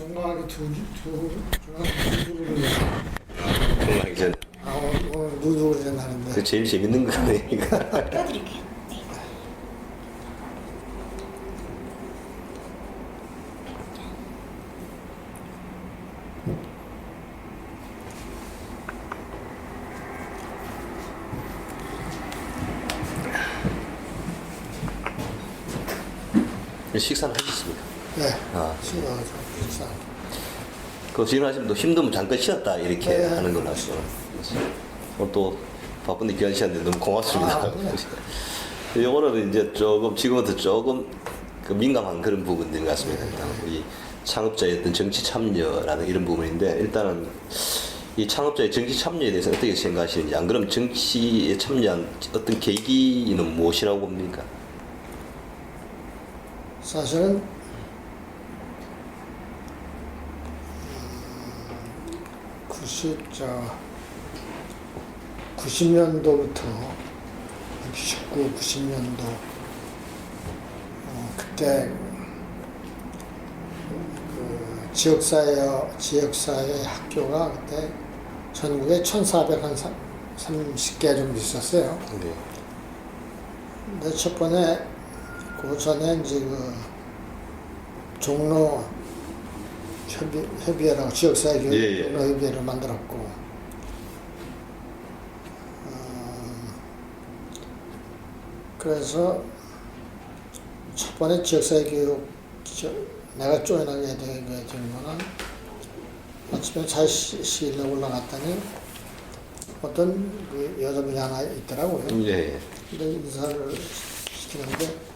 종강하게 누구를 건강하기 전에. 오늘 누구를 하는데 그 제일 재밌는 거 아니니까. 껴드릴게요. 네. 식사는 하셨습니까? 네. 아. 식사. 그 지금 하시면 또 힘들면 잠깐 쉬었다 이렇게 네. 하는 걸로 하시죠. 오늘 또 바쁜데 귀한 시간인데 너무 고맙습니다. 네. 요거는 이제 조금 지금부터 조금 그 민감한 그런 부분들 같습니다. 이 창업자의 어떤 정치 참여라는 이런 부분인데 일단은 이 창업자의 정치 참여에 대해서 어떻게 생각하시는지, 안 그러면 정치에 참여한 어떤 계기는 무엇이라고 봅니까? 사실은 90년도부터 19, 90년도 그때 그 지역사회 학교가 그때 전국에 1,430개 정도 있었어요. 네. 근데 첫 번에 그 전에 이제 그 종로 협의회라고 지역사회 교육 예, 예. 종로 협의회를 만들었고, 그래서 첫 번에 지역사회 교육 내가 조인하게 된 거는 아침에 잘 시일에 올라갔더니 어떤 그 여자분이 하나 있더라고요. 예. 근데 인사를 시키는데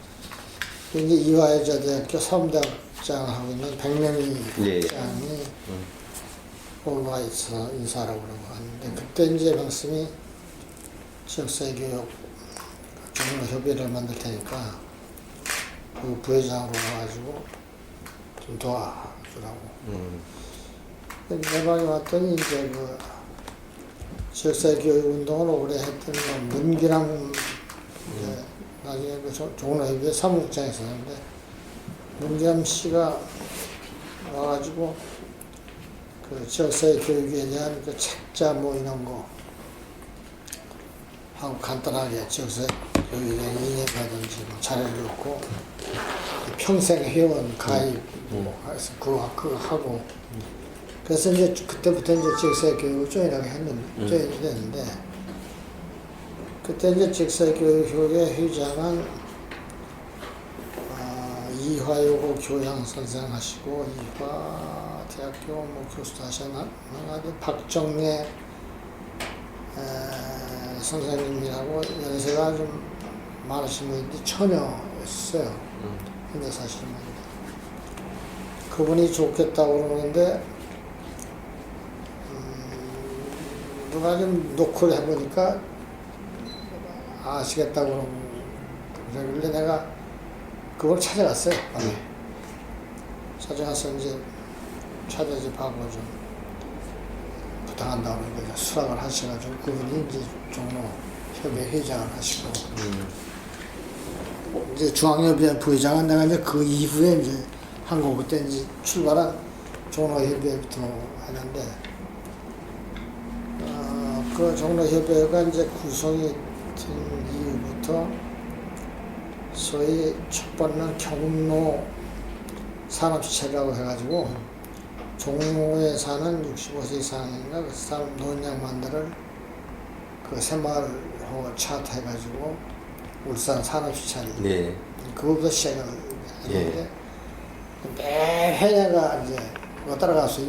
이제 이화여자대학교 사무대학장을 하고 있는 백명희 예. 장이 올라와 있어 인사하라고 그러고 하는데, 그때 이제 말씀이 지역사회 교육 종로 협의회를 만들 테니까 그 부회장으로 와가지고 좀 도와주라고. 내 방에 왔더니 이제 그 지역사회 교육 운동을 오래 했던 문기남, 이제 나중에 그 종로협의회 사무국장이 있었는데, 문기남 씨가 와가지고 그 지역사회 교육에 대한 그 책자 뭐 이런 거 하고 간단하게 지역사회 교육에 대한 이해라든지 뭐 자료를 넣고 평생 회원 가입 뭐 해서 그거 하고, 그래서 이제 그때부터 이제 지역사회 교육을 조인하게 조인이 됐는데, 그때 이제 지역사회 교육의 회장은 이화여고 교양 선생 하시고 이화대학교 뭐 교수도 하셨나 박정래 선생님이라고 연세가 좀 많으신 분인데 처녀였어요. 현재 사시는 분인데 그분이 좋겠다고 그러는데 누가 좀 노크를 해보니까 아시겠다고 그러길래 내가 그걸 찾아갔어요. 찾아가서 이제 찾아집하고 좀 부탁한다고 그러니까 수락을 하셔가지고 그분이 이제 종로 협의회 회장을 하시고, 이제 중앙협의회 부회장은 내가 이제 그 이후에 이제 한국 그때 이제 출발한 종로협의회부터 하는데, 그 종로협의회가 이제 구성이 된 이후부터 소위 첫 번째는 경로 산업시설이라고 해가지고 종로에 사는 65세 이상인가 그 사람 노인 양반들을 그 새마을호 차트해가지고 울산 산업시설 그거부터 시작을 했는데, 매해 내가 이제 못 따라가서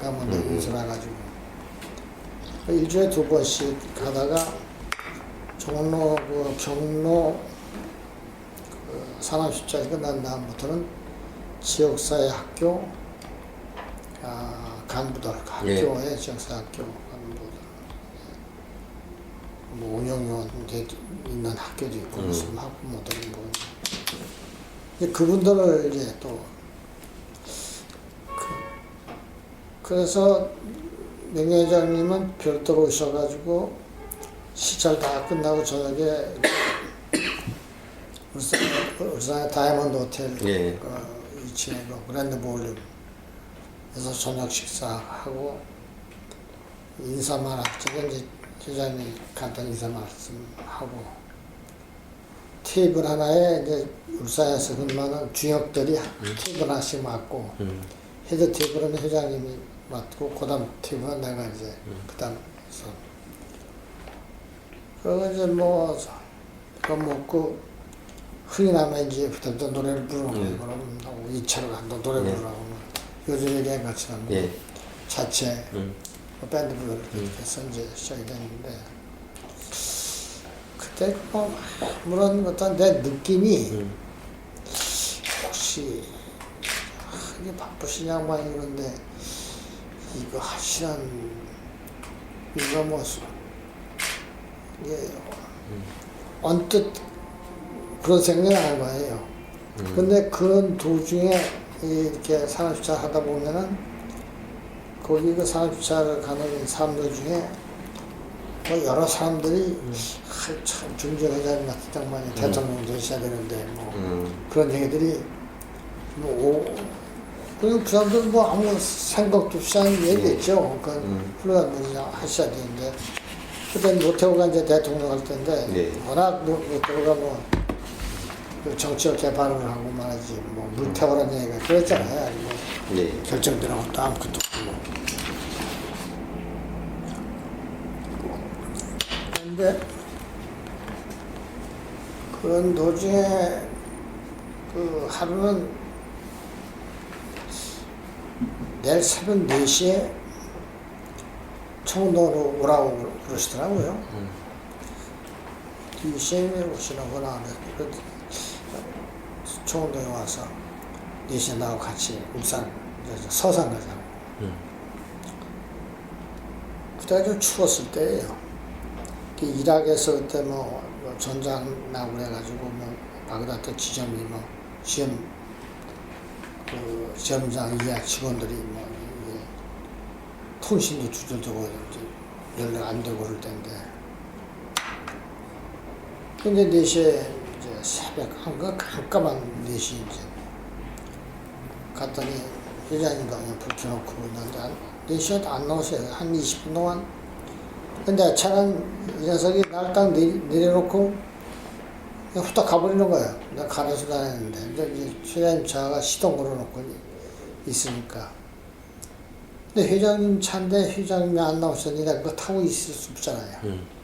가면 인수해가지고 일주일에 2번씩 가다가 종로 그 경로 그 산업시설이 끝난 다음부터는 지역사회 학교 간부들, 학교에 지역사회 학교 간부들 뭐 운영요원 있는 학교도 있고 무슨 학부모들 뭐 이제 그분들을 이제 또 그래서 명 회장님은 별도로 오셔가지고 시찰 다 끝나고 저녁에 울산의 다이아몬드 호텔 2층에 그 그랜드 볼륨 그래서 저녁 식사하고 인사만 저는 이제 회장님 간단히 인사 말씀하고 테이블 하나에 이제 울산에서 근무하는 중역들이 테이블 하나씩 맡고 헤드 테이블은 회장님이 맡고 그다음 테이블은 내가 이제 그다음 해서 그거 이제 뭐 그거 먹고 흥이 나면 이제 그때부터 노래를 부르는 거예요. 그럼 2차로 간다 노래 부르라고 요즘 얘기한 것처럼 자체 밴드 부르를 해서 이제 시작이 됐는데 그때 뭐 물론 어떤 내 느낌이 혹시 이게 바쁘신 양반이 그런데 이거 하시란 이거 뭐 이게 언뜻 그런 생각이 나는 거예요. 근데 그런 도중에 이렇게 산업주차 하다 보면은 거기 그 산업주차를 가는 사람들 중에 뭐 여러 사람들이 참 중재회장님 같은 장관이 대통령 되셔야 되는데 뭐 그런 얘기들이 뭐 그리고 그 사람들 뭐 아무 생각도 없이 하는 얘기겠죠. 그러니까 훌륭한 분이 하셔야 되는데 그때 노태우가 이제 대통령 할 때인데 워낙 노태우가 뭐 그 정치적 개발을 하고 말하지 뭐 물태우라는 얘기가 그랬잖아요. 뭐 결정되는 것도 아무것도 없고. 근데 그런 도중에 그 하루는 내일 새벽 4시에 청운동으로 오라고 그러시더라고요. 2시에 오시는구나. 청운동에 와서 4시에 나하고 같이 울산 서산 가자고. 그때가 좀 추웠을 때예요. 이락에서 그때 뭐 전장 나고 그래가지고 뭐 바그다드 지점이 뭐 시험 그 시험장 이하 직원들이 뭐 이게 통신도 두절되고 연락 안 되고 그럴 때인데 근데 4시에 이제 새벽 깜깜한 4시 이제 갔더니 회장님도 그냥 불 켜놓고 있는데 4시에도 안 나오세요. 한 20분 동안. 근데 차는 이 녀석이 날 딱 내려놓고 그냥 후딱 가버리는 거예요. 내가 가려서 다녔는데 이제 회장님 차가 시동 걸어놓고 있으니까. 근데 회장님 차인데 회장님이 안 나오셨으니 내가 그거 타고 있을 수 없잖아요.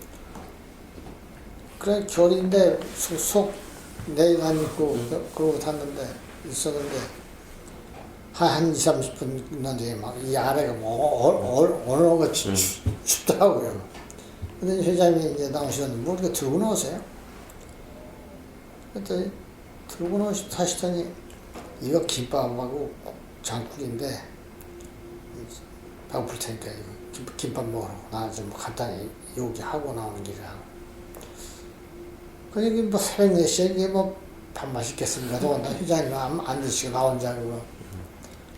그래 겨울인데 속 내일 안 입고 그러고 탔는데 있었는데 한 20-30분 있는데 막 이 아래가 뭐 얼어같이 춥더라고요. 근데 회장님이 이제 나오시는데 뭐 이렇게 들고 나오세요? 그랬더니 들고 나오시더니 이거 김밥하고 장국인데 배고플 테니까 이거 김밥 먹으라고 나 좀 간단히 요기하고 나오는 길이라. 그러니까 뭐 새벽 4시에 이게 뭐 밥 맛있겠습니까? 더군다나 회장님 안 드시고 나 혼자 그거.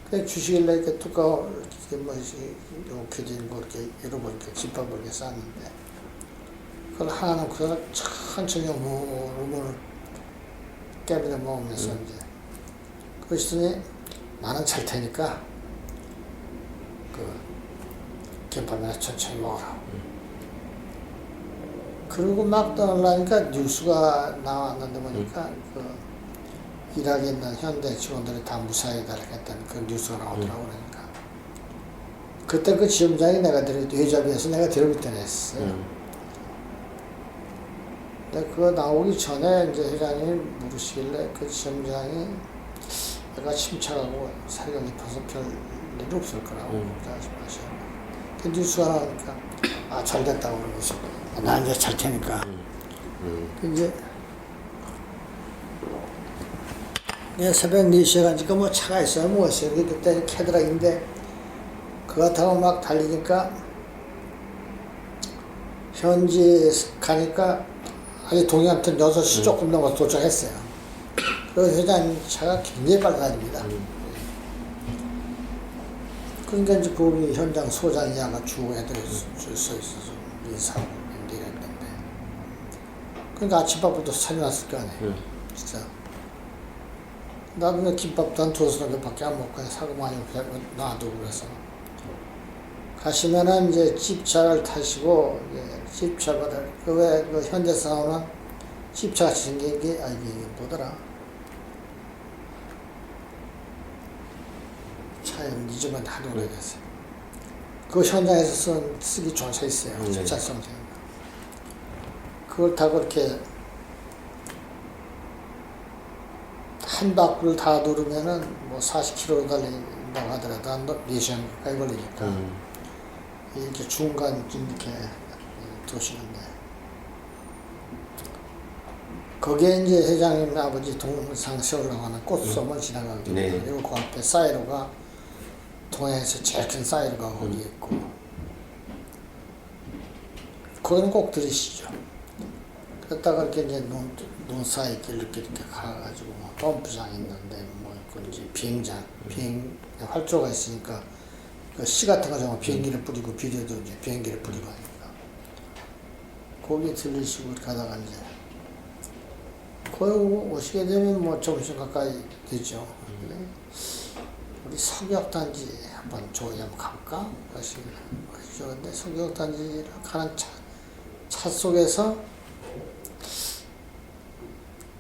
그래 주시길래 이렇게 뚜껑 이렇게 뭐 이렇게 된 거 이렇게 열어보니까 김밥을 이렇게 쌌는데 그걸 하나 놓고서 천천히 어머를 깨물어 먹으면서 이제 그러시더니 나는 잘 테니까 그 김밥이나 천천히 먹어라. 그러고 막 떠나려니까 뉴스가 나왔는데 보니까 그 이락에 있는 현대 직원들이 다 무사히 달했다는 그 뉴스가 나오더라고. 그러니까 그때 그 지점장이 내가 회잡이에서 내가 데려올 때는 했어요. 근데 그거 나오기 전에 이제 회장님이 물으시길래 그 지점장이 내가 침착하고 살가 깊어서 별 일 없을 거라고 말씀하셔요. 그 뉴스가 나오니까 아 잘 됐다고 그러면서 나 이제 잘 테니까 이제 새벽 4시에 가니까 뭐 차가 있어요. 뭐가 있어요. 그때 캐드락인데 그거 타고 막 달리니까 현지에 가니까 아직 동해안편 6시 조금 넘어서 도착했어요. 그래서 회장님 차가 굉장히 빨리 다닙니다. 그러니까 이제 거기 현장 소장이 아마 주 애들이 서 있어서 인사하고 이랬는데 그러니까 아침밥부터 차려놨을 거 아니에요. 진짜. 나중에 김밥도 한 두세 개밖에 안 먹고 사고 많이 놔두고 그래서 가시면은 이제 집차를 타시고 이제 집차를 그외그 현대사원은 집차 생긴 게 이게 뭐더라 차에 잊으면 하도 오래됐어요. 그 현장에서 쓰기 좋은 차 있어요. 집차성 차. 그걸 타고 이렇게 한 바퀴를 다 누르면은 뭐 40km 달린다고 하더라도 한 4시간 가까이 걸리니까 이렇게 중간 이렇게 도시는데 거기에 이제 회장님 아버지 동상 세우려고 하는 꽃섬을 지나가거든요. 네. 그리고 그 앞에 사이로가 동해에서 제일 큰 사이로가 거기 있고 거기는 꼭 들으시죠. 그러다가 이렇게 이제 눈 사이 길 이렇게 가가지고 뭐 덤프장 있는데 뭐 이제 비행장, 활주로가 있으니까 그 씨 같은 거 정말 비행기를 뿌리고 비료도 이제 비행기를 뿌리고 하니까 거기 들리시고 가다가 이제 거기 오시게 되면 뭐 점심 가까이 되죠. 우리 석역단지 한번 저기 한번 가볼까? 하시죠. 근데 석역단지를 가는 차 속에서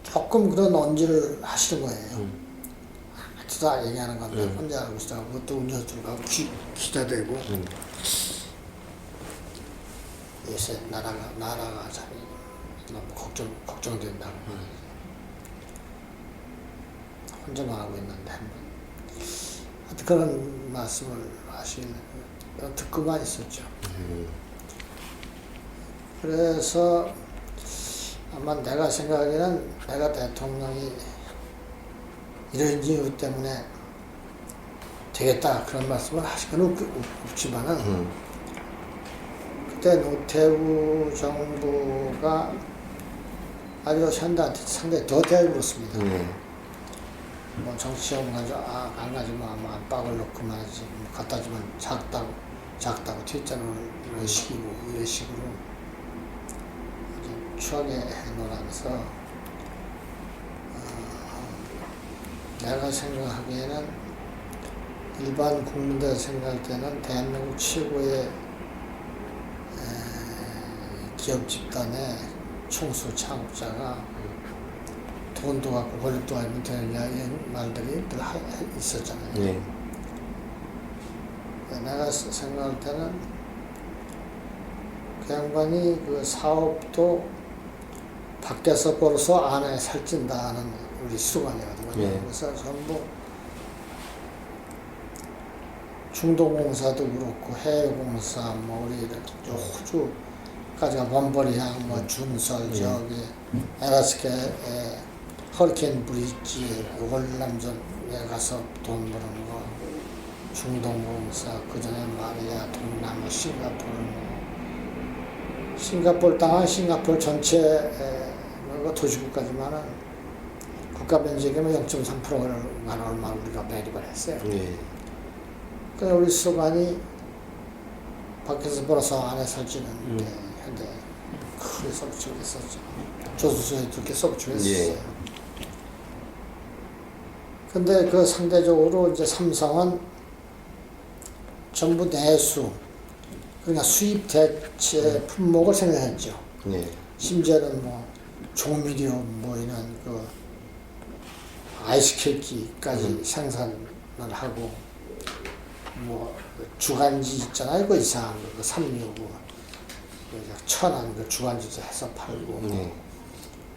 조금 그런 언질을 하시는 거예요. 다 얘기하는 건데 혼자 알고 있다가 그것도 운전수가 기다대고 요새 나라가 참 너무 걱정된다고 혼자만 하고 있는데 하여튼 그런 말씀을 하시길래 듣고만 있었죠. 그래서 아마 내가 생각하기에는 내가 대통령이 이런 이유 때문에 되겠다 그런 말씀을 하실 건 없지만은 그때 노태우 정부가 아주 현대한테 상당히 더 대우였습니다. 뭐 정치형 가지고 안 가지고 아마 안박을 놓고만 하지 뭐 갖다 주면 작다고 뒷전을 이런 식으로 추하게 해놓으면서 내가 생각하기에는 일반 국민들 생각할 때는 대한민국 최고의 기업 집단의 총수 창업자가 돈도 갖고 권력도 알면 되느냐 이런 말들이 늘 있었잖아요. 네. 내가 생각할 때는 그 양반이 그 사업도 밖에서 벌어서 안에 살찐다는 우리 수관이거든요. 네. 그래서 전부 중동공사도 그렇고 해외공사 뭐 우리 호주까지가 먼버리향 뭐 준설 저기 에라스케 허리케인 브릿지 월남전에 가서 돈 버는 거 중동공사 그전에 마리아 동남아 싱가포르 땅은 싱가포르 전체 도시국까지만은 국가 면적이면 0.3%만 얼마 우리가 매립을 했어요. 그래서 우리 수관이 밖에서 벌어서 안에 살지는 현대 크게 섭취했었죠. 조수소에 두께 섭취했었어요. 근데 그 상대적으로 이제 삼성은 전부 내수, 그러니까 수입 대체 품목을 생산했죠. 심지어는 뭐 조미료 뭐 이런 그 아이스케이크까지 생산을 하고 뭐 주간지 있잖아요. 그 이상한 거, 그 삼류고 천안 그 주간지도 해서 팔고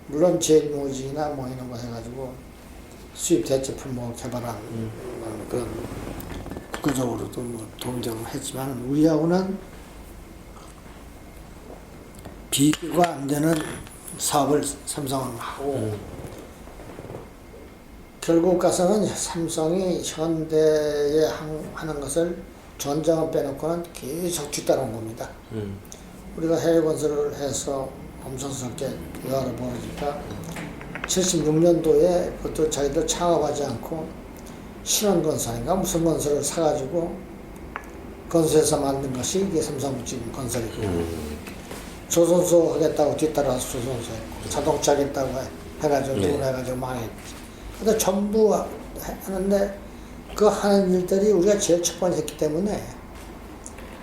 물론 제일모직이나 뭐 이런 거 해가지고 수입 대체 품목을 개발한 그런 국가적으로도 뭐 동정을 했지만 우리하고는 비교가 안 되는 사업을 삼성은 하고 결국 가서는 삼성이 현대에 하는 것을 전장을 빼놓고는 계속 뒤따라온 겁니다. 우리가 해외 건설을 해서 엄청스럽게 여하를 벌으니까 76년도에 그것도 자기들 창업하지 않고 신원건설인가 무슨 건설을 사가지고 건설해서 만든 것이 이게 삼성 지금 건설이고 조선소 하겠다고 뒤따라서 조선소 했고 자동차 하겠다고 해가지고 돈 해가지고 망했지. 근데 전부 하는데 그 하는 일들이 우리가 제일 첫 번째 했기 때문에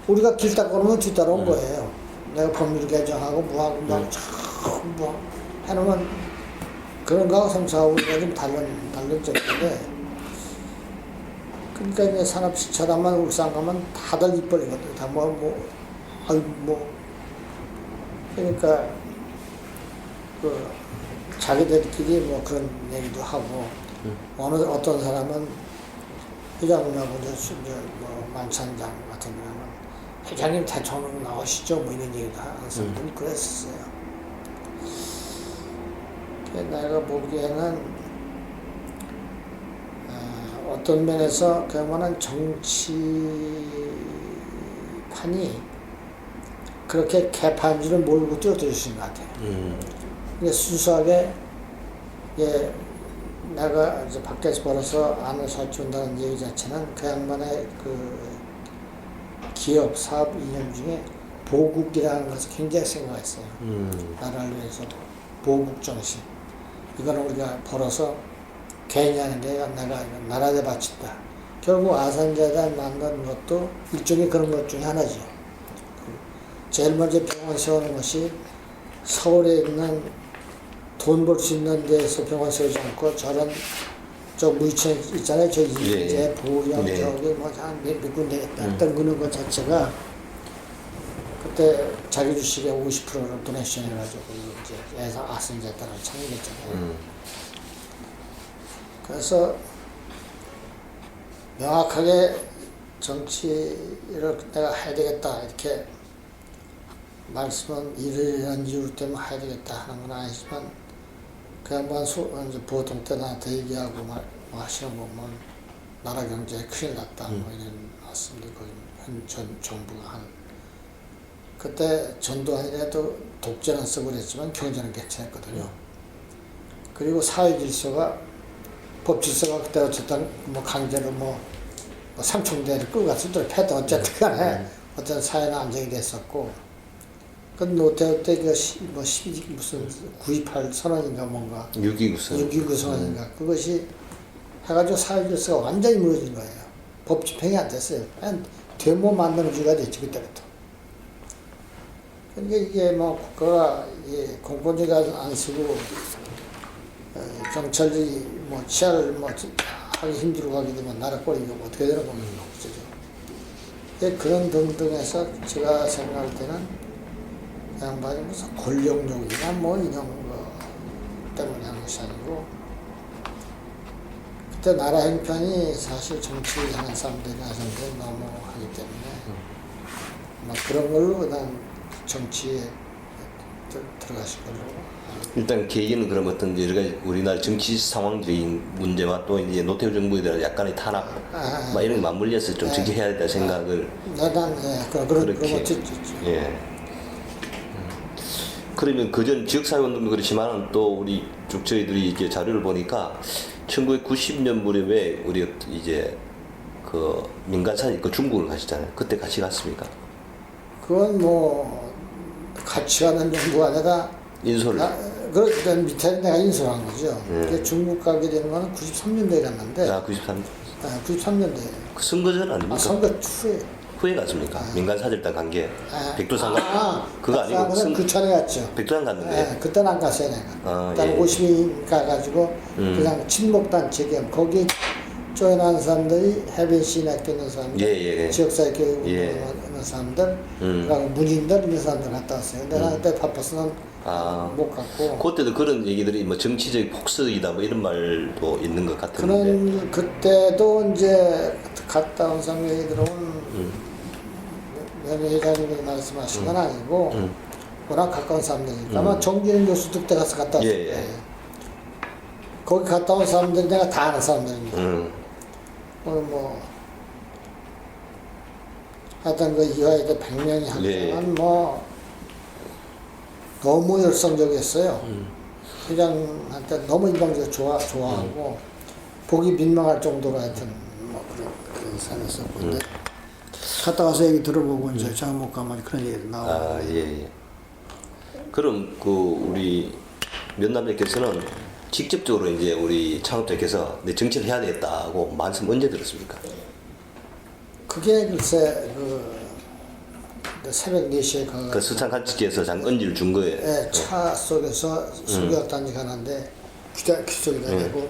우리가 길 닦아놓으면 뒤따라온 거예요. 내가 법률 개정하고 뭐하고 막 전부 해놓으면 그런 거하고 성사하고 우리가 좀 다른 점인데 그러니까 이제 산업시설하면 울산 가면 다들 입버리거든. 다 그러니까 그 자기들끼리 뭐 그런 얘기도 하고 어떤 사람은 회장님하고 이제 뭐 만찬장 같은 경우는 회장님 대통령 나오시죠 뭐 이런 얘기도 하는 사람들이 그랬었어요. 내가 보기에는 어떤 면에서 그야말로 정치판이 그렇게 개판인 줄은 모르고 뛰어들으신 것 같아요. 근데 순수하게 예, 내가 이제 밖에서 벌어서 안을 살준다는 얘기 자체는 그 양반의 그 기업 사업 이념 중에 보국이라는 것을 굉장히 생각했어요. 나라를 위해서 보국 정신. 이거는 우리가 벌어서 괜히 하는 게 내가 나라에 바친다. 결국 아산재단 만든 것도 일종의 그런 것 중에 하나죠. 제일 먼저 병원 세우는 것이 서울에 있는 돈 벌 수 있는 데에서 병원 세우지 않고 저런 저 무이천 있잖아요. 저 이제 보령 저기 뭐한몇 군데 했던 그런 자체가 그때 자기 주식의 50%를 도네이션 해가지고 이제 예상 아산재단을 창립했잖아요. 그래서 명확하게 정치를 내가 해야 되겠다 이렇게 말씀은 이런 이유 때문에 해야 되겠다 하는 건 아니지만 그 양반 이제 보통 때 나한테 얘기하고 뭐 하시는 거 보면 나라 경제에 큰일 났다 뭐 이런 말씀들 현 정부가 한 그때 전두환이라도 독재는 쓰고 그랬지만 경제는 괜찮았거든요. 그리고 사회 질서가 법 질서가 그때 어쨌든 뭐 강제로 뭐 삼총대를 끌고 갔을 때 패도 어쨌든 간에 어떤 사회는 안정이 됐었고 그 노태우 때 뭐 12 무슨 928 선언인가 뭔가 6.29 선언인가 그것이 해가지고 사회 질서가 완전히 무너진 거예요. 법 집행이 안 됐어요. 그냥 되모 만드는 주가 됐지 그때부터. 그러니까 이게 뭐 국가가 공권력이 안 쓰고 경찰들이 뭐 치아를 뭐 하기 힘들어 가게 되면 나라 꼴이 어떻게 되는 겁니까? 그죠? 그런 등등해서 제가 생각할 때는 양반이 무슨 권력욕이나 뭐 이런 거 때문에 하는 것이 아니고 그때 나라 형편이 사실 정치하는 사람들이나 사람들이 너무 하기 때문에 막 그런 걸로 난 정치에 들어가실 걸로. 일단 계기는 그럼 어떤 여러 가지 우리나라 정치 상황적인 문제와 또 이제 노태우 정부에 대한 약간의 탄압 막 이런 게 맞물려서 좀 정치해야 된다 생각을 그렇게 예. 그러면 그전 지역사회운동도 그렇지만 또 우리 쭉 저희들이 이제 자료를 보니까 1990년 무렵에 우리 이제 그 민간사님 그 중국을 가시잖아요. 그때 같이 갔습니까? 그건 뭐 같이 가는 정부가 아니라 인솔을. 그때 밑에 내가 인솔한 거죠. 중국 가게 된 거는 93년도에 갔는데. 93년도에. 그 선거 전 아닙니까? 선거 후에. 후에 갔습니까? 민간사절단 간 게 백두산 그거 아니고 그 전에 갔죠. 백두산 갔는데. 그때는 안 갔어요 내가. 일단 50인 가가지고 그냥 친목단체 거기 조인하는 사람들이 해변시에 맡겨있는 사람들, 지역사회 교육 있는 사람들, 그리고 문인들 이런 사람들 갔다 왔어요. 근데 나 그때 바빠서 못 갔고. 그때도 그런 얘기들이 뭐 정치적 폭석이다 뭐 이런 말도 있는 것 같은데. 그때도 이제 갔다 온 사람 얘기 들어보면 회장님이 말씀하신 건 아니고 워낙 가까운 사람들이니까 아마 정진영 교수도 그때 가서 갔다 왔을 거예요. 거기 갔다 온 사람들이 내가 다 아는 사람들입니다. 오늘 뭐 하여튼 그 이화에도 100명이 하지만 뭐 너무 열성적이었어요. 회장한테 너무 일방적으로 좋아하고 보기 민망할 정도로 하여튼 뭐 그런 사람이었었고 근데 갔다 와서 얘기 들어보고 이제 제가 못 가면 그런 얘기도 나오고. 그럼 그 우리 면남님께서는 직접적으로 이제 우리 창업자께서 내 정치를 해야 되겠다고 말씀 언제 들었습니까? 그게 글쎄 새벽 4시에 그 수상간치께서 언지를 준 거예요. 예, 차 속에서 수교학단지 가는데 귀속이 되고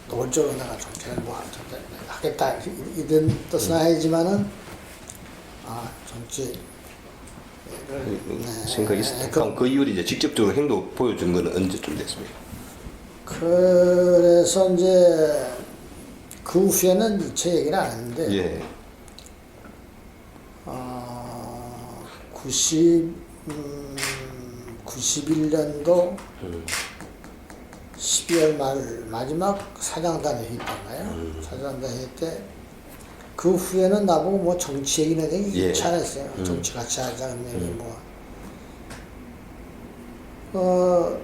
노골적으로 내가 정치를 뭐 하겠다 이런 뜻은 아니지만은 정치를 생각이 있었다. 그럼 그 이후에 이제 직접적으로 행동 보여준 거는 언제쯤 됐습니까? 그래서 이제 그 후에는 제 얘기를 안 했는데 예. 91년도 12월 말 마지막 사장단회 회의 때인가요? 사장단회 회의 때 그 후에는 나보고 뭐 정치 얘기는 되게 괜찮았어요. 정치 같이 하자 그러면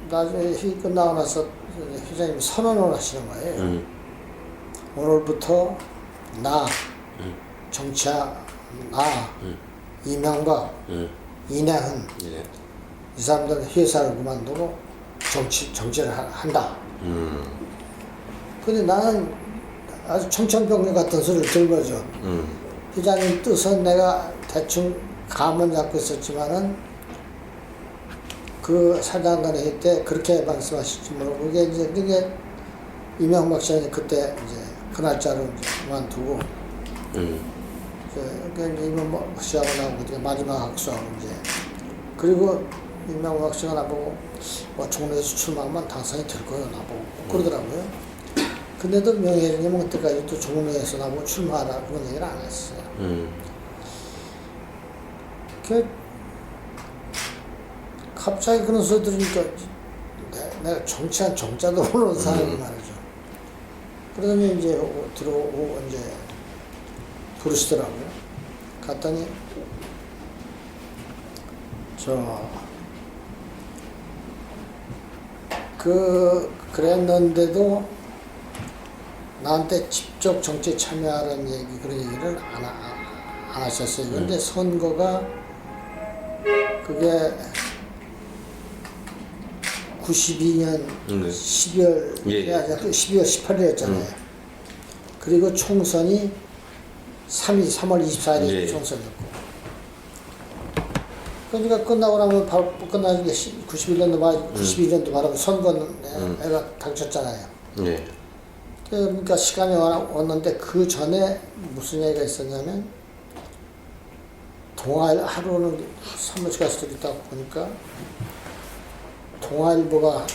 나중에 회의 끝나고 나서 회장님이 선언을 하시는 거예요. 오늘부터 나 정치야 나 이명박 이내흔 이 사람들은 회사를 그만두고 정치를 한다. 근데 나는 아주 청천벽력 같은 소리를 들 거죠. 회장님 뜻은 내가 대충 감은 잡고 있었지만은 그 사장단회 회의 때 그렇게 말씀하실지 모르고 그게 이명박 씨는 그때 이제 그 날짜로 이제 그만두고 이제 이명박 씨하고 나하고 이제 마지막 학수하고 이제 그리고 이명박 씨가 나보고 뭐 종로에서 출마하면 당선이 될 거예요 나보고 그러더라고요. 근데도 명예회장님은 그때까지 또 종로에서 나보고 출마하라 그런 얘기를 안 했어요. 갑자기 그런 소리 들으니까 내가 정치한 정자도 모르는 사람이 말이죠. 그러더니 이제 들어오고 이제 부르시더라고요. 갔더니 그랬는데도 나한테 직접 정치에 참여하라는 얘기 그런 얘기를 안 하셨어요. 그런데 선거가 그게 92년 12월 12월 18일이었잖아요. 그리고 총선이 3월 24일에 총선이었고. 그러니까 끝나고 나면 바로 끝나는 게 92년도 바로 선거는 애가 닥쳤잖아요. 그러니까 시간이 왔는데 그 전에 무슨 얘기가 있었냐면 하루는 사무실 가서 있다 보니까 동아일보가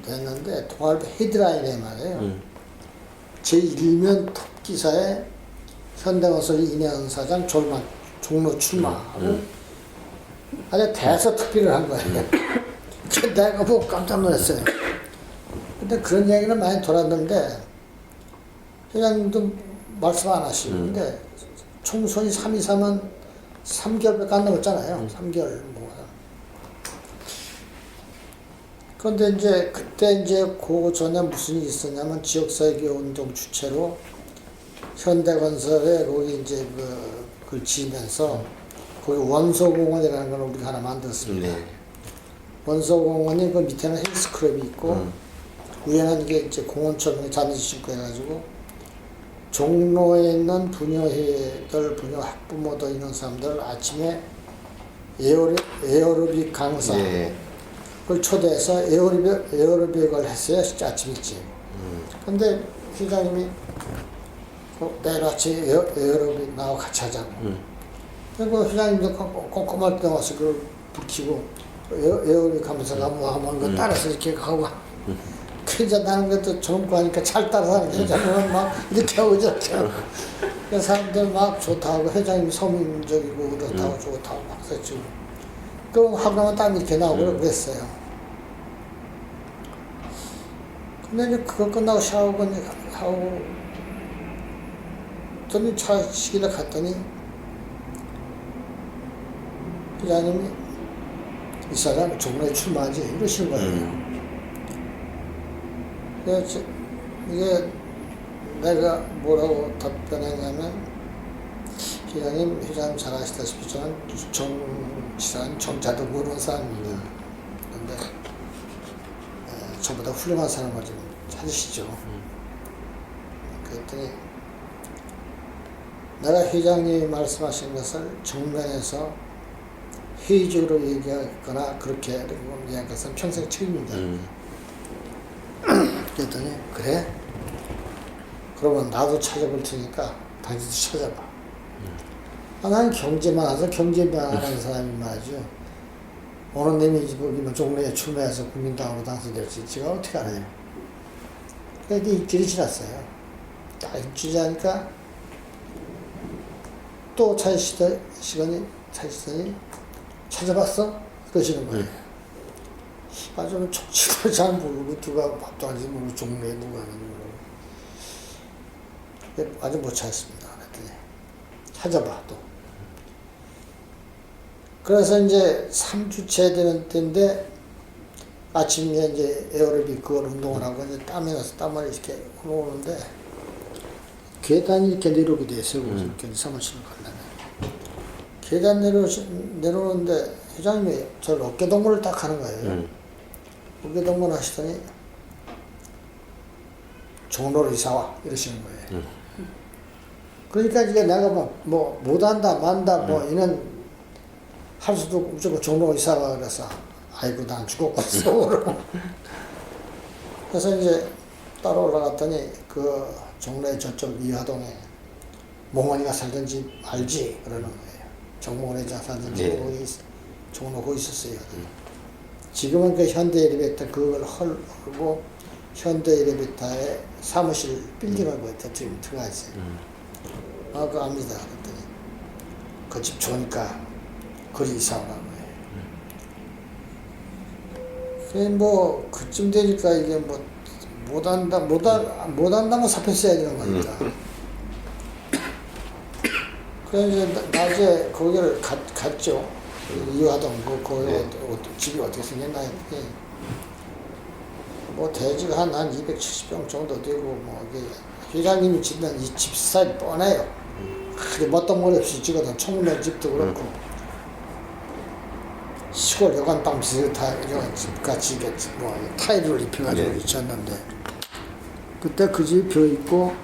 됐는데 동아일보 헤드라인에 말이에요. 제1면 톱 기사에 현대건설 이내은 사장 종로 출마하고 아주 대서특필을 한 거예요. 내가 보고 깜짝 놀랐어요. 근데 그런 얘기는 많이 돌았는데 회장님도 말씀 안 하시는데 총선이 3.23은 3개월밖에 안 남았잖아요. 3개월 뭐. 그런데 이제 그때 이제 그 전에 무슨 일이 있었냐면 지역사회기회 운동 주체로 현대건설에 거기 이제 그걸 지으면서 거기 원소공원이라는 걸 우리가 하나 만들었습니다. 원소공원이 그 밑에는 헬스클럽이 있고 위에는 이게 이제 공원처럼 자면서 짓고 해가지고 종로에 있는 부녀회들, 부녀 학부모들 이런 사람들 아침에 에어로빅 강사 그걸 초대해서 에어로빅을 했어요. 아침 일찍. 근데 회장님이 내일 아침에 에어로빅 나와 같이 하자고. 그리고 회장님도 꼼꼼할 때 와서 그걸 불 켜고 에어로빅 하면서 가면 그 따라서 이렇게 가고. 그래서 나는 그래도 젊고 하니까 잘 따라서 회장님은 막 이렇게 하고 저렇게 하고. 그래서 사람들 막 좋다고 회장님이 서민적이고 그렇다고 좋다고 막 썼죠. 그럼 하고 나면 땀 이렇게 나오고 그랬어요. 근데 이제 그거 끝나고 샤워하고 또 차 시기를 갔더니 회장님이 이 사람 종로에 출마하지 이러시는 거예요. 그래서 이게 내가 뭐라고 답변했냐면 회장님 잘 아시다시피 저는 정치란 정자도 모르는 사람입니다. 그런데 저보다 훌륭한 사람을 좀 찾으시죠. 그랬더니 내가 회장님이 말씀하신 것을 정면에서 회의적으로 얘기하거나 그렇게 얘기한 것은 평생 책임이다. 그랬더니 그래? 그러면 나도 찾아볼 테니까 당신도 찾아봐. 나는 경제만 해서 경제만 하는 사람이 말이죠. 어느 놈이 거기면 종로에 출마해서 국민당으로 당선될지 제가 어떻게 알아요? 그러니까 일주일이 지났어요. 딱 일주일이 하니까 또 찾으시더니 찾아봤어? 그러시는 거예요. 아주 정치도 잘 모르고 누가 밥도 하는지 모르고 종로에 누가 하는지 모르고 아직 못 찾았습니다. 그랬더니 찾아봐 또. 그래서 이제 3주째 되는 때인데 아침에 이제 에어로빅 그걸 운동을 하고 이제 땀이 나서 땀을 이렇게 흘러오는데 계단이 이렇게 내려오게 돼 있어요. 이렇게 사무실을 가려면. 계단 내려오는데 회장님이 저 어깨동무를 딱 하는 거예요. 어깨동무를 하시더니 종로로 이사와 이러시는 거예요. 그러니까 이게 내가 뭐 못한다 만다 뭐 이런 할 수도 없고 무조건 종로 이사가 그래서 아이고 난 죽었겠어 그러고 그래서 이제 따로 올라갔더니 그 종로의 저쪽 이화동에 몽원이가 살던 집 알지? 그러는 거예요. 정몽원이가 살던 집 거기 종로 거기 있었어요. 지금은 그 현대 엘리베이터 그걸 헐고 현대 엘리베이터에 사무실 빌딩을 거기다 지금 들어가 있어요. 아, 그거 압니다. 그랬더니 그 집 좋으니까 거기 이사 오라고 해요. 뭐 그쯤 되니까 이게 뭐 못한다면 사표 써야 되는 거니까. 그래서 이제 낮에 거기를 갔죠. 이화동 거기 집이 어떻게 생겼나 했더니 뭐 대지가 한 270평 정도 되고 뭐 이게 회장님이 짓는 이 집 스타일이 뻔해요. 그게 멋덩어리 없이 찍어둔 청년 집도 그렇고 시골 여관방 비슷한 이런 집같이 뭐 타일을 입혀가지고 있었는데 그때 그 집이 비어있고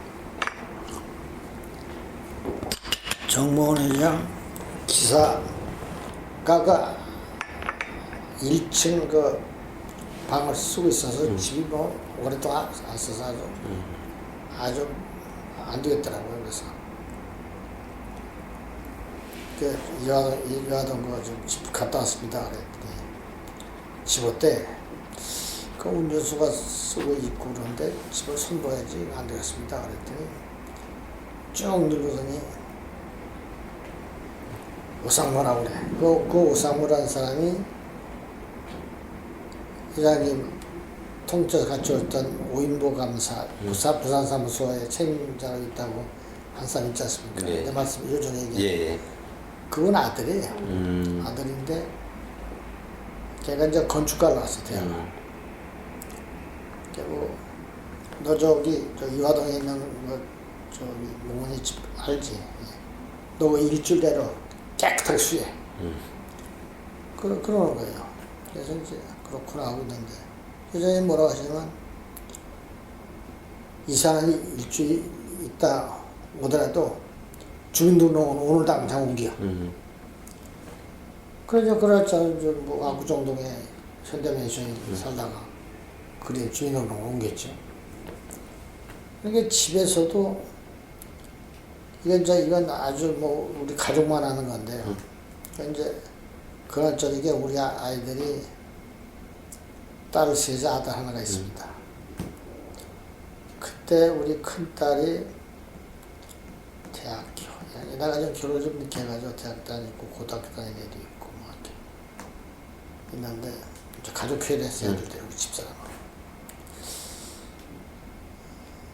정몽원 회장 기사가 1층 그 방을 쓰고 있어서 집이 뭐 오랫동안 안 써서 아주 안 되겠더라고요. 그래서 이화동 그 집 갔다 왔습니다. 그랬더니 집 어때? 그 운전수가 쓰고 있고 그런데 집을 손봐야지 안 되겠습니다. 그랬더니 쭉 누르더니 오상무라고 그래. 그 오상무라는 사람이 회장님 통째로 같이 왔던 오인보 감사 부산사무소에 책임자로 있다고 한 사람 있지 않습니까? 예. 내 말씀 요전에 얘기해. 예. 그건 아들이에요. 아들인데 걔가 이제 건축가로 나왔어 대학을. 그리고 너 저기 저 이화동에 있는 뭐 저기 몽원이 집 알지? 너 일주일내로 깨끗하게 수해. 그러는 거예요. 그래서 이제 그렇구나 하고 있는데 회장님 뭐라고 하시냐면 이사는 일주일 있다 오더라도 주민등록은 오늘 당장 옮겨. 그래서 그랬잖아요. 뭐 아구정동에 현대맨션에 살다가 그래 주민등록을 옮겼죠. 그러니까 집에서도 이건 아주 뭐 우리 가족만 하는 건데요. 그러니까 이제 그날 저녁에 우리 아이들이 딸 셋째 아들 하나가 있습니다. 그때 우리 큰딸이 대학교, 내가 좀 결혼을 좀 늦게 해가지고 대학 다니고 고등학교 다니는 애도 있고 뭐 이렇게 있는데 이제 가족회의를 했어요. 우리 집사람하고.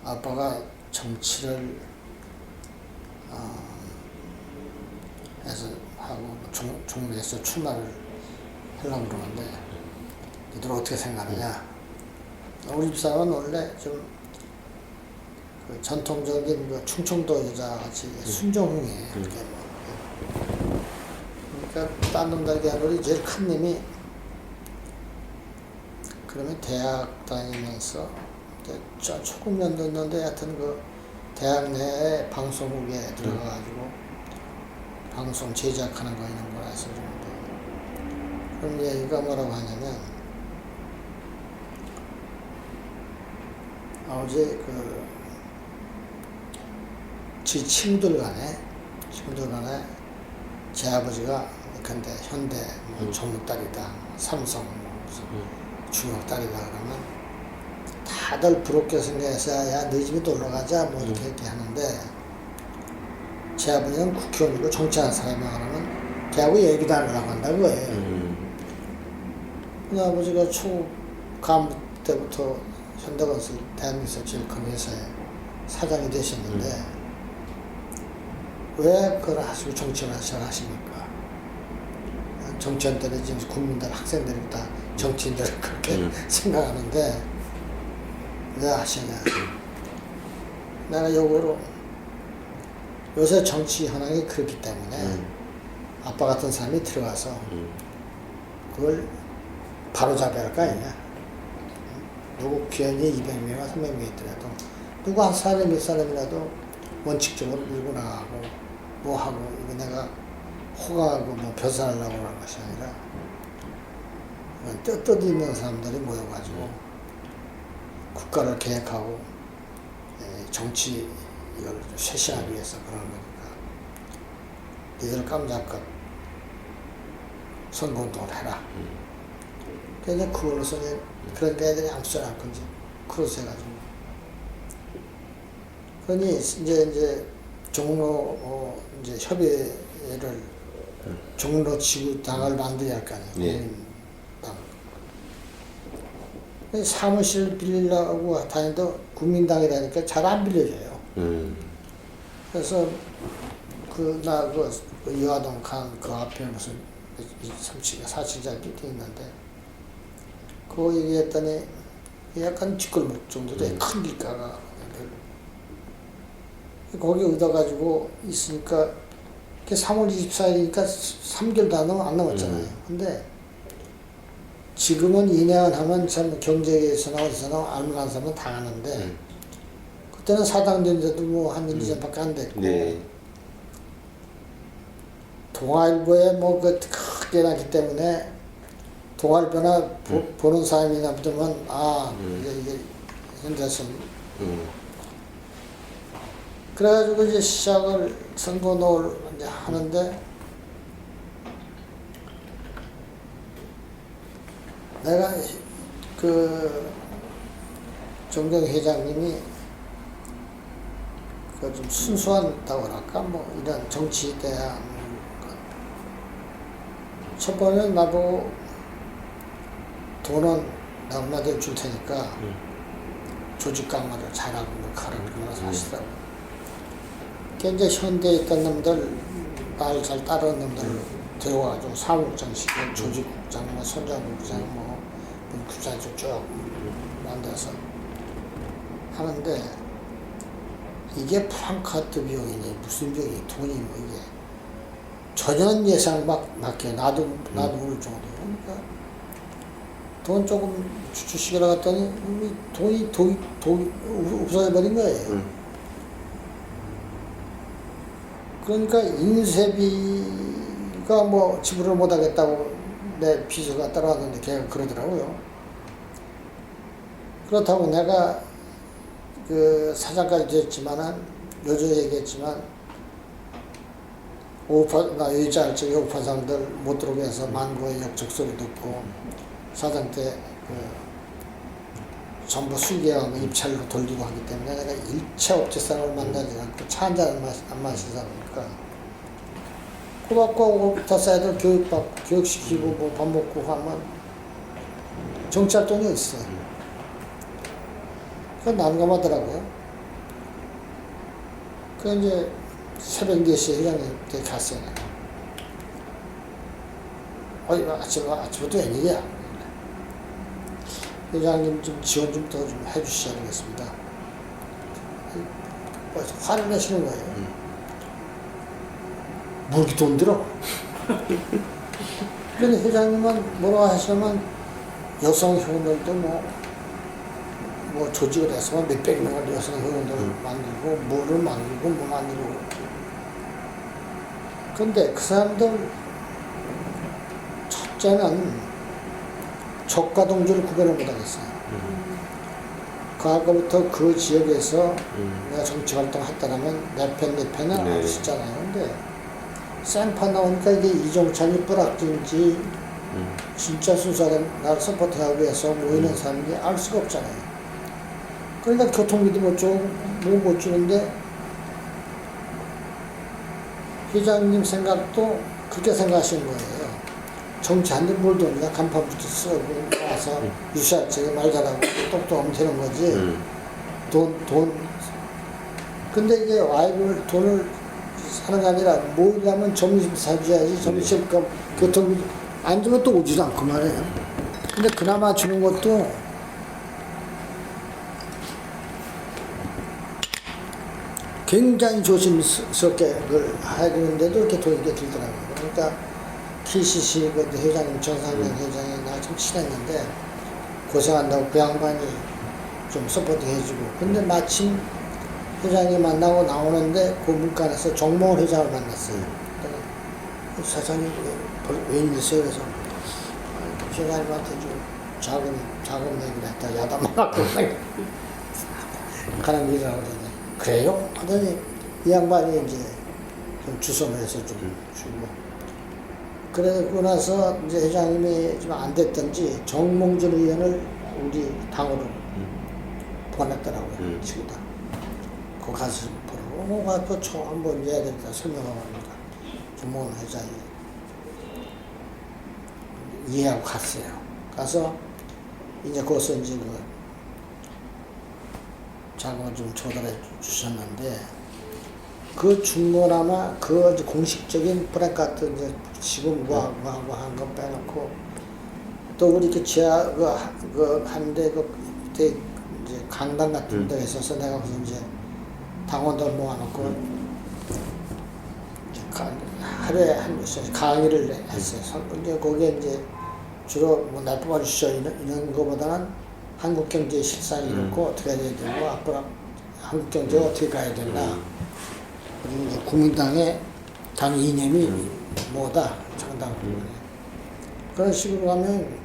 아빠가 정치를 해서 하고 종로에서 출마를 하려고 그러는데 너들 어떻게 생각하느냐? 우리 집사람은 원래 좀 그 전통적인 그 충청도 여자같이 순종이에요. 그러니까 딴 놈들에게 하더니 제일 큰 놈이 그러면 대학 다니면서 이제 조금 연도였는데 하여튼 그 대학 내에 방송국에 들어가가지고 방송 제작하는 거 이런 걸 해서 좀 그럼 얘기가 뭐라고 하냐면 어제 지 친구들 간에 제 아버지가 근데 현대 뭐 종목딸이다 삼성 뭐 무슨 중국딸이다 그러면 다들 부럽게 생각해서 야 너희 집에 놀러 가자 뭐 이렇게 하는데 제 아버지는 국회의원이고 정치하는 사람이야 그러면 걔하고 얘기도 안 하려고 한다고 거예요. 우리 아버지가 초간부 때부터 현대건설 대한민국에서 제일 큰 회사에 사장이 되셨는데 왜 그걸 하시고 정치를 하십니까? 정치인들이 지금 국민들 학생들이 다 정치인들을 그렇게 생각하는데 왜 하시냐? 내가 요거로 요새 정치 현황이 그렇기 때문에 아빠 같은 사람이 들어가서 그걸 바로 잡아야 할 거 아니냐? 누구 기현이 200명이나 300명 있더라도 누구 한 사람 몇 사람이라도 원칙적으로 밀고 나가고 뭐 하고 이거 내가 호강하고 뭐 벼슬하려고 하는 것이 아니라 뜻 있는 사람들이 모여가지고 국가를 계획하고 정치 이걸 쇄신하기 위해서 그러는 거니까 니들 깜짝껏 선거운동을 해라. 그래서 그걸로서 그러니까 애들이 아무 소리 안 건지 크로스 해가지고 그러니 이제 종로 이제 협의회를 종로 지구 당을 만들어야 할 거 아니에요. 국민당. 사무실 빌리려고 다니도 국민당이라니까 잘 안 빌려줘요. 그래서 여화동 강 그 앞에 무슨 4층짜리 빌딩 있는데 그거 얘기했더니 약간 뒷골목 정도 돼. 큰 길가가. 거기 얻어가지고 있으니까 3월 24일이니까 3개월도 안 남았잖아요. 근데 지금은 2년 하면 참 경제에서나 어디서나 알만한 사람은 다 아는데 그때는 사당된 데도 뭐 한 1, 2년밖에 안 됐고 동아일보에 뭐 크게 나기 때문에 동아일보나 보는 사람이나 보면 이게 현대선 그래가지고 이제 시작을 선거노를 이제 하는데 내가 정경 회장님이 좀 순수하다고 할까 뭐 이런 정치에 대한 첫 번에 나보고 돈은 나 얼마든지 줄 테니까 조직 강화를 잘하고 뭐 가르치면서 하시더라고. 이제 현대에 있던 놈들, 날 잘 따르는 놈들을 데려와가지고 사무국장식, 조직국장, 뭐 선장국장, 뭐 국장직 쭉 만들어서 하는데 이게 프랑카트 비용이니 무슨 비용이 돈이 뭐 이게 전혀 예상 맞게 나도 모를 정도. 그러니까 돈 조금 주시기로 갔더니 돈이 없어져버린 거예요. 그러니까 인쇄비가 뭐 지불을 못하겠다고 내 비서가 따라왔는데 걔가 그러더라고요. 그렇다고 내가 사장까지 됐지만은 요즘 얘기했지만 나 의자 쪽에 오파상들 못 들어오게 해서 만고의 역적소리 듣고 사장 때 전부 술기하고 입찰로 돌리고 하기 때문에 내가 일체 업체사람을 만나지 않고 차 한 잔 안 마시다 보니까 고맙고 오파사애들 교육시키고 뭐 밥 먹고 하면 정치할 돈이 있어. 그건 난감하더라고요. 그 이제 새벽 4시에 회장님께 갔어요. 아침부터 웬일이야? 회장님 좀 지원 좀 더 좀 해주셔야 되겠습니다. 화를 내시는 거예요. 뭐 이렇게 돈 들어? 그런데 회장님은 뭐라고 하시냐면 여성 회원들도 뭐 조직을 해서 몇백 명을 여성 회원들을 만들고 뭐를 만들고 뭐 만들고. 근데 그 사람들 첫째는 적과 동지를 구별을 못하겠어요. 과거부터 그 지역에서 내가 정치 활동했다라면 내 편, 내 편은 네. 알 수 있잖아요. 근데 생판 나오니까 이게 이종찬이 뿌락진지 진짜 순수하게 나를 서포트하기 위해서 모이는 사람들이 알 수가 없잖아요. 그러니까 교통비도 못 주고 뭐 못 주는데 회장님 생각도 그렇게 생각하시는 거예요. 정치하는데 뭘 돈이야. 간판부터 쓰고 와서 유시학적이 말 잘하고 똑똑하면 되는 거지. 돈. 근데 이제 와이프를 돈을 사는 게 아니라 모이려면 점심 사줘야지. 점심값 교통비 안 주면 또 오지도 않고 말이에요. 근데 그나마 주는 것도 굉장히 조심스럽게 그걸 해주는데도 이렇게 돈이 들더라고요. 그러니까 KCC 그 회장님, 정상현 회장이 나랑 좀 친했는데 고생한다고 그 양반이 좀 서포트 해주고. 근데 마침 회장이 만나고 나오는데 그 문간에서 정몽원 회장을 만났어요. 그랬더니 사장님 웬일이세요? 그래서 회장님한테 좀 작은 얘기를 했다. 야단만 갖고 가는 길이라고 그러더니 그래요? 하더니 이 양반이 이제 좀 주선을 해서 좀 주고. 그러고 나서 이제 회장님이 좀 안 됐던지 정몽준 의원을 우리 당으로 보냈더라고요. 지금도. 거기 가서 보라고. 가서 저 한번 해야 되겠다 설명하고 합니다. 정몽준 회장이 이해하고 갔어요. 가서 이제 거기서 이제 그 자금을 좀 조달해 주셨는데 그 중고나마 그 공식적인 프랭카트 이제 지금 뭐하고 한 거 빼놓고 또 우리 그 지하 그 한데 그때 이제 강당 같은 데 있어서 내가 무슨 이제 당원들 모아놓고 이제 하루에 한 번씩 강의를 했어요. 이제 거기에 이제 주로 뭐 날 뽑아주시오 이런 거보다는 한국경제 실상이 이렇고 어떻게 해야 되고 앞으로 한국경제가 어떻게 가야 된다. 그리고 이제 국민당의 당 이념이 뭐다. 정당 그런 식으로 하면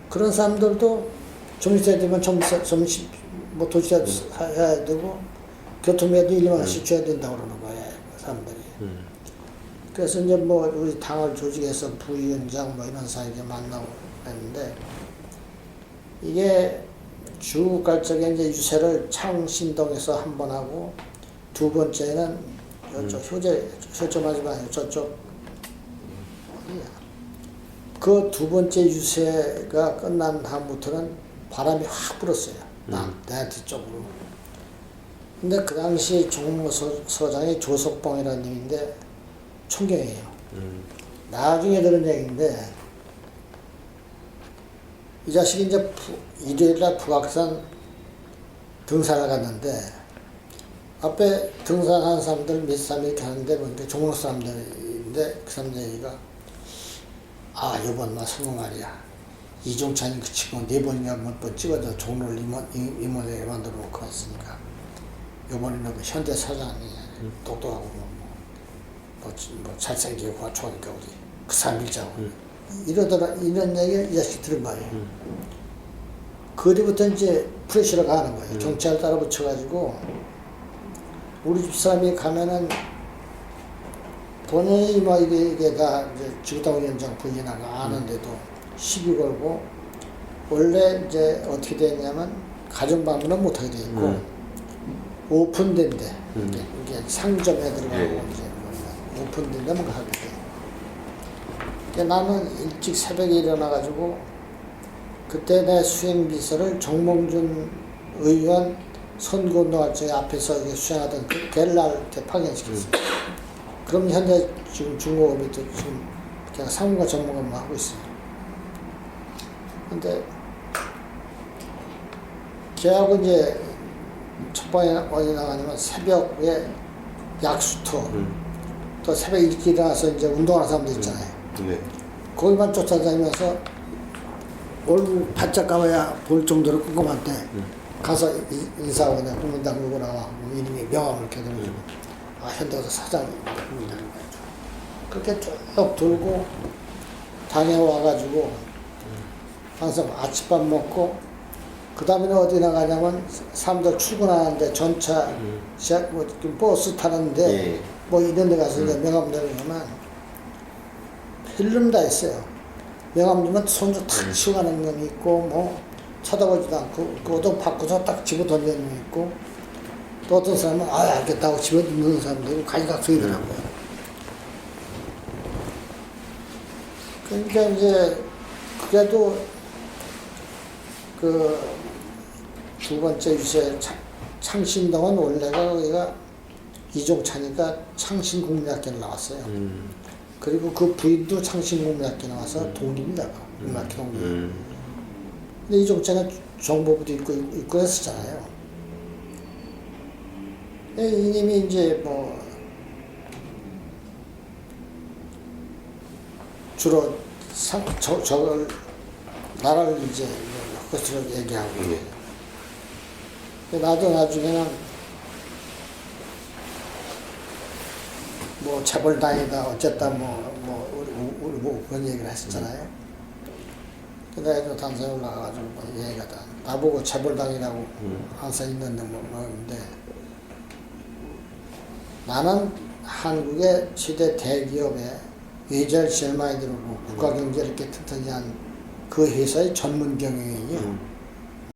그런 사람들도 점심 되면 점심 뭐 도시락 해야 되고 교통비도 1만 원씩 줘야 된다고 그러는 거예요. 그 사람들이. 그래서 이제 뭐 우리 당을 조직해서 부위원장 뭐 이런 사람에게 만나고 했는데 이게 주갈적인 이제 유세를 창신동에서 한 번 하고 두 번째는 저쪽 효점하지 마요. 저쪽 어디야? 그 두 번째 유세가 끝난 다음부터는 바람이 확 불었어요. 내 뒤쪽으로. 근데 그 당시 정무 서장이 조석봉이라는 얘기인데 총경이에요. 나중에 들은 얘기인데 이 자식이 이제 일요일날 북악산 등산을 갔는데 앞에 등산하는 사람들 몇 사람 이렇게 하는데 뭔데 종로 사람들인데 그 사람들 얘기가 요번 성공하리야. 이종찬이 그 친구 4번인가 몇 번 찍어서 종로를 임원회에 만들어 놓고 왔으니까 요번에는 그 현대 사장이 똑똑하고 뭐 잘생기고 좋으니까 우리 그 사람 밀자고 이런 얘기 이 자식이 들은 거예요. 그 뒤부터 이제 프레시를 가는 거예요. 정치를 따라 붙여가지고 우리 집 사람이 가면은 본인이 뭐 이게 다 이제 지구당위원장 부인하고 아는데도 시비 걸고 원래 이제 어떻게 됐냐면 가정 방문은 못하게 돼 있고 오픈된 데 이게 상점에 들어가고 이제 오픈된 데만 가게 돼. 그러니까 나는 일찍 새벽에 일어나가지고 그때 내 수행비서를 정몽준 의원 선거운동활동회 앞에서 수행하던 그 걔를 나한테 파견시켰어요. 그럼 현재 지금 중공업이 지금 그냥 상무과 전문가만 하고 있어요. 근데 걔하고 이제 첫 번에 어디 나가냐면 새벽에 약수터 또 새벽 일찍 일어나서 이제 운동하는 사람들 있잖아요. 네. 거기만 쫓아다니면서 얼굴 바짝 감아야 볼 정도로 꼼꼼한데 가서 인사하고 그냥 국민당 누구라고 하고 이름이 명함을 이렇게 들어주고 아 현대가서 사장입니다 국민당입니다. 그렇게 쭉 돌고 다녀와가지고 항상 아침밥 먹고 그 다음에는 어디 나가냐면 사람들 출근하는데 전차 뭐 버스 타는데 예. 뭐 이런 데 가서 이제 명함 내려면 필름 다 있어요. 명함 주면 손으로 탁 치고 가는 놈이 있고 뭐 쳐다보지도 않고 그것도 바꾸서 딱 집어 던지는 놈이 있고 또 어떤 사람은 아 알겠다고 집어 넣는 사람도 있고 가지각색이더라고요. 그러니까 이제 그래도 그 두 번째 유세 창신동은 원래가 거기가 이종찬이가 창신국민학교 나왔어요. 그리고 그 부인도 창신국민학교 나와서 동립니다. 국민학교 동립. 근데 이종찬은 정보부도 있고 했었잖아요. 이님이 이제 뭐 주로 저걸 나라를 이제 그것으로 얘기하고 나도 나중에는 뭐 재벌당이다 어쨌다 우리 뭐 그런 얘기를 했었잖아요. 그래서 단상에 올라가가지고 뭐 얘기가 다 나보고 재벌당이라고 항상 있는데 뭐인데 나는 한국의 최대 대기업에 예전에 제일 많이 들어오고 국가 경제를 이렇게 튼튼히 한 그 회사의 전문 경영인이요.